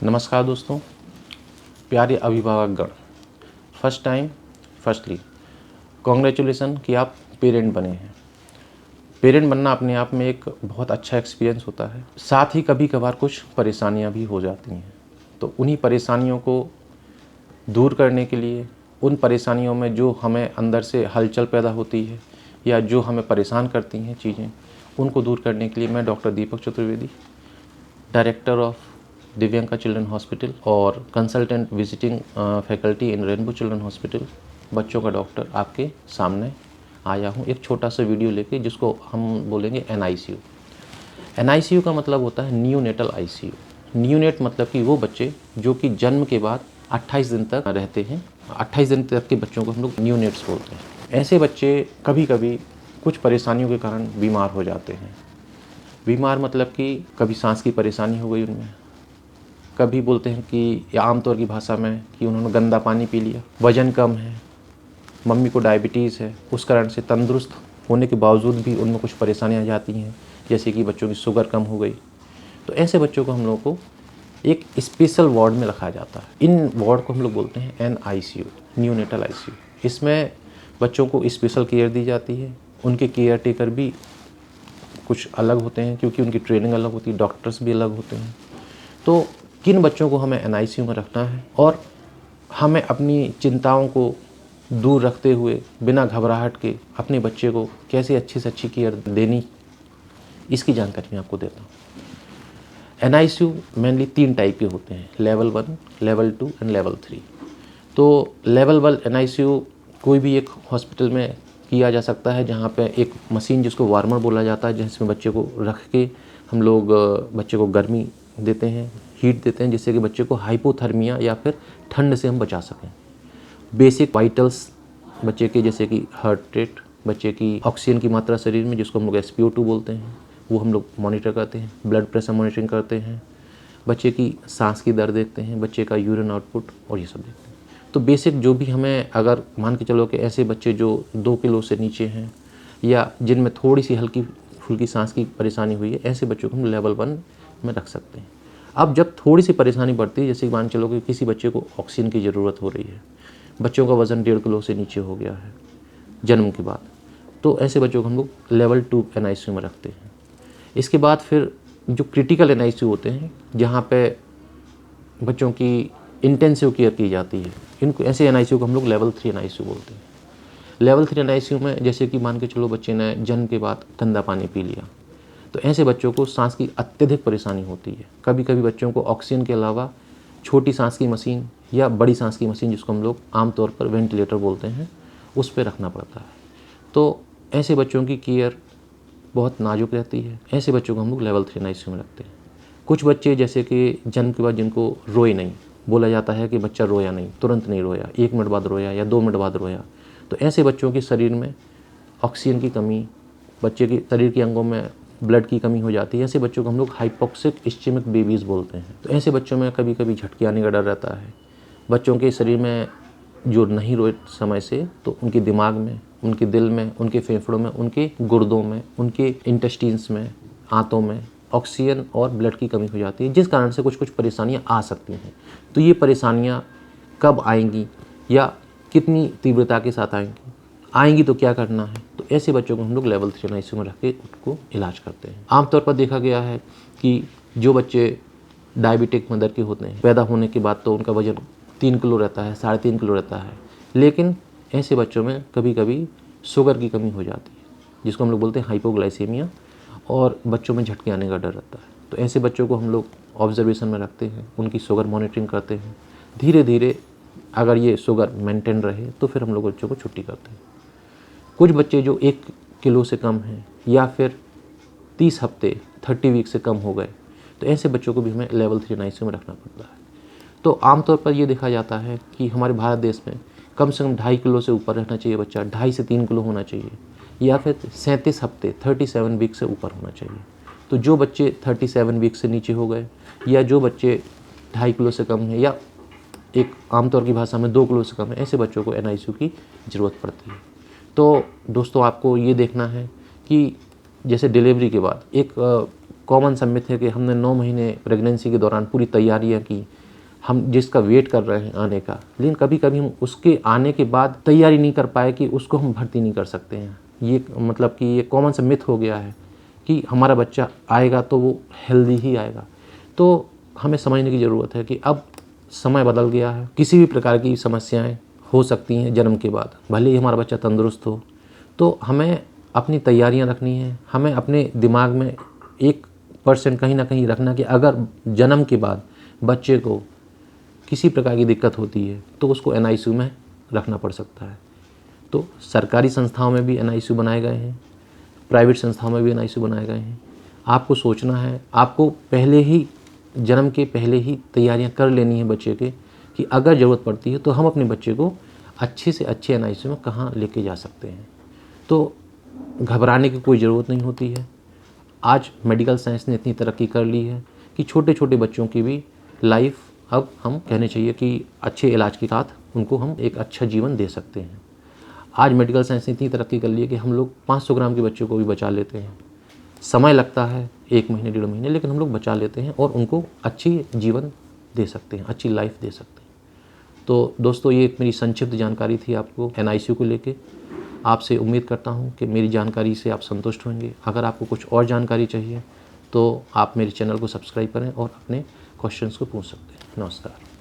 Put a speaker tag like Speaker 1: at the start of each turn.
Speaker 1: नमस्कार दोस्तों, प्यारे अभिभावकगण। फर्स्टली कॉन्ग्रेचुलेसन कि आप पेरेंट बने हैं। पेरेंट बनना अपने आप में एक बहुत अच्छा एक्सपीरियंस होता है। साथ ही कभी कभार कुछ परेशानियां भी हो जाती हैं, तो उन्हीं परेशानियों को दूर करने के लिए, उन परेशानियों में जो हमें अंदर से हलचल पैदा होती है या जो हमें परेशान करती हैं चीज़ें, उनको दूर करने के लिए मैं doctor Deepak Chaturvedi, director of Divyanka children hospital और consultant visiting faculty in rainbow children hospital, बच्चों का डॉक्टर, आपके सामने आया हूँ एक छोटा सा वीडियो लेके, जिसको हम बोलेंगे NICU। NICU का मतलब होता है न्यूनेटल ICU। न्यूनेट मतलब कि वो बच्चे जो कि जन्म के बाद 28 दिन तक रहते हैं। 28 दिन तक के बच्चों को हम लोग न्यूनेट्स बोलते हैं। ऐसे बच्चे कभी कभी कुछ परेशानियों के कारण बीमार हो जाते हैं। बीमार मतलब कि कभी सांस की परेशानी हो गई उनमें, कभी बोलते हैं कि आमतौर की भाषा में कि उन्होंने गंदा पानी पी लिया, वज़न कम है, मम्मी को डायबिटीज़ है, उस कारण से तंदुरुस्त होने के बावजूद भी उनमें कुछ परेशानियाँ आ जाती हैं, जैसे कि बच्चों की शुगर कम हो गई। तो ऐसे बच्चों को हम लोग को एक स्पेशल वार्ड में रखा जाता है। इन वार्ड को हम लोग बोलते हैं NICU, न्यूनेटल ICU। इसमें बच्चों को स्पेशल केयर दी जाती है। उनके केयर टेकर भी कुछ अलग होते हैं, क्योंकि उनकी ट्रेनिंग अलग होती है, डॉक्टर्स भी अलग होते हैं। तो किन बच्चों को हमें NICU में रखना है और हमें अपनी चिंताओं को दूर रखते हुए बिना घबराहट के अपने बच्चे को कैसे अच्छी से अच्छी केयर देनी, इसकी जानकारी मैं आपको देता हूँ। NICU मेनली 3 टाइप के होते हैं, लेवल 1, लेवल 2 एंड लेवल 3। तो लेवल 1 NICU कोई भी एक हॉस्पिटल में किया जा सकता है, जहाँ पे एक मशीन जिसको वार्मर बोला जाता है, जिसमें बच्चे को रख के हम लोग बच्चे को गर्मी देते हैं, हीट देते हैं, जिससे कि बच्चे को हाइपोथर्मिया या फिर ठंड से हम बचा सकें। बेसिक वाइटल्स बच्चे के, जैसे कि हार्ट रेट, बच्चे की ऑक्सीजन की मात्रा शरीर में, जिसको हम लोग SpO2 बोलते हैं, वो हम लोग मॉनिटर करते हैं। ब्लड प्रेशर मॉनिटरिंग करते हैं, बच्चे की सांस की दर देखते हैं, बच्चे का यूरिन आउटपुट और ये सब देखते हैं। तो बेसिक जो भी हमें, अगर मान के चलो कि ऐसे बच्चे जो 2 किलो से नीचे हैं या जिनमें थोड़ी सी हल्की फुल्की सांस की परेशानी हुई है, ऐसे बच्चों को हम लेवल 1 में रख सकते हैं। अब जब थोड़ी सी परेशानी बढ़ती है, जैसे कि मान चलो कि किसी बच्चे को ऑक्सीजन की ज़रूरत हो रही है, बच्चों का वज़न 1.5 किलो से नीचे हो गया है जन्म के बाद, तो ऐसे बच्चों को हम लोग लेवल 2 NICU में रखते हैं। इसके बाद फिर जो क्रिटिकल NICU होते हैं, जहाँ पे बच्चों की इंटेंसिव केयर की जाती है, इनको ऐसे NICU को हम लोग लेवल 3 NICU बोलते हैं। लेवल 3 NICU में जैसे कि मान के चलो बच्चे ने जन्म के बाद गंदा पानी पी लिया, तो ऐसे बच्चों को सांस की अत्यधिक परेशानी होती है। कभी कभी बच्चों को ऑक्सीजन के अलावा छोटी सांस की मशीन या बड़ी सांस की मशीन, जिसको हम लोग आमतौर पर वेंटिलेटर बोलते हैं, उस पर रखना पड़ता है। तो ऐसे बच्चों की केयर बहुत नाजुक रहती है। ऐसे बच्चों को हम लोग लेवल 3 NICU में रखते हैं। कुछ बच्चे जैसे कि जन्म के बाद जिनको रोए नहीं, बोला जाता है कि बच्चा रोया नहीं, तुरंत नहीं रोया, 1 मिनट बाद रोया या 2 मिनट बाद रोया, तो ऐसे बच्चों के शरीर में ऑक्सीजन की कमी, बच्चे के शरीर के अंगों में ब्लड की कमी हो जाती है। ऐसे बच्चों को हम लोग हाइपोक्सिक इस्चेमिक बेबीज़ बोलते हैं। तो ऐसे बच्चों में कभी कभी झटके आने का डर रहता है। बच्चों के शरीर में जो नहीं रोए समय से, तो उनके दिमाग में, उनके दिल में, उनके फेफड़ों में, उनके गुर्दों में, उनके इंटेस्टाइन्स में, आंतों में ऑक्सीजन और ब्लड की कमी हो जाती है, जिस कारण से कुछ कुछ परेशानियां आ सकती हैं। तो ये परेशानियां कब आएंगी या कितनी तीव्रता के साथ आएंगी तो क्या करना है, तो ऐसे बच्चों को हम लोग लेवल 3 NICU में रख के उनको इलाज करते हैं। आमतौर पर देखा गया है कि जो बच्चे डायबिटिक मदर के होते हैं, पैदा होने के बाद तो उनका वजन 3 किलो रहता है, 3.5 किलो रहता है, लेकिन ऐसे बच्चों में कभी कभी शुगर की कमी हो जाती है, जिसको हम लोग बोलते हैं हाइपोग्लाइसीमिया, और बच्चों में झटके आने का डर रहता है। तो ऐसे बच्चों को हम लोग ऑब्जर्वेशन में रखते हैं, उनकी शुगर मॉनिटरिंग करते हैं। धीरे धीरे अगर ये शुगर मेंटेन रहे तो फिर हम लोग बच्चों को छुट्टी करते हैं। कुछ बच्चे जो 1 किलो से कम हैं या फिर 30 हफ्ते 30 वीक से कम हो गए, तो ऐसे बच्चों को भी हमें लेवल 3 NICU में रखना पड़ता है। तो आमतौर पर ये देखा जाता है कि हमारे भारत देश में कम से कम 2.5 किलो से ऊपर रहना चाहिए बच्चा, 2.5 से 3 किलो होना चाहिए, या फिर 37 हफ्ते 37 वीक से ऊपर होना चाहिए। तो जो बच्चे 37 वीक से नीचे हो गए, या जो बच्चे 2.5 किलो से कम है, या एक आमतौर की भाषा में 2 किलो से कम है, ऐसे बच्चों को NICU की ज़रूरत पड़ती है। तो दोस्तों, आपको ये देखना है कि जैसे डिलीवरी के बाद एक कॉमन सा मिथ है कि हमने 9 महीने प्रेगनेंसी के दौरान पूरी तैयारियां की, हम जिसका वेट कर रहे हैं आने का, लेकिन कभी कभी हम उसके आने के बाद तैयारी नहीं कर पाए कि उसको हम भर्ती नहीं कर सकते हैं। ये मतलब कि ये कॉमन सा मिथ हो गया है कि हमारा बच्चा आएगा तो वो हेल्दी ही आएगा। तो हमें समझने की ज़रूरत है कि अब समय बदल गया है, किसी भी प्रकार की समस्याएं हो सकती हैं जन्म के बाद, भले ही हमारा बच्चा तंदुरुस्त हो। तो हमें अपनी तैयारियां रखनी है, हमें अपने दिमाग में 1% कहीं ना कहीं रखना कि अगर जन्म के बाद बच्चे को किसी प्रकार की दिक्कत होती है तो उसको NICU में रखना पड़ सकता है। तो सरकारी संस्थाओं में भी NICU बनाए गए हैं, प्राइवेट संस्थाओं में भी NICU बनाए गए हैं। आपको सोचना है, आपको पहले ही जन्म के पहले ही तैयारियां कर लेनी है बच्चे के कि अगर ज़रूरत पड़ती है तो हम अपने बच्चे को अच्छे से अच्छे NICU में कहाँ लेके जा सकते हैं। तो घबराने की कोई ज़रूरत नहीं होती है। आज मेडिकल साइंस ने इतनी तरक्की कर ली है कि छोटे छोटे बच्चों की भी लाइफ अब हम कहने चाहिए कि अच्छे इलाज के साथ उनको हम एक अच्छा जीवन दे सकते हैं। आज मेडिकल साइंस ने इतनी तरक्की कर ली है कि हम लोग 500 ग्राम के बच्चों को भी बचा लेते हैं। समय लगता है 1 महीने 1.5 महीने, लेकिन हम लोग बचा लेते हैं और उनको अच्छी जीवन दे सकते हैं, अच्छी लाइफ दे सकते हैं। तो दोस्तों, ये एक मेरी संक्षिप्त जानकारी थी आपको NICU को लेके। आपसे उम्मीद करता हूँ कि मेरी जानकारी से आप संतुष्ट होंगे। अगर आपको कुछ और जानकारी चाहिए तो आप मेरे चैनल को सब्सक्राइब करें और अपने क्वेश्चंस को पूछ सकते हैं। नमस्कार।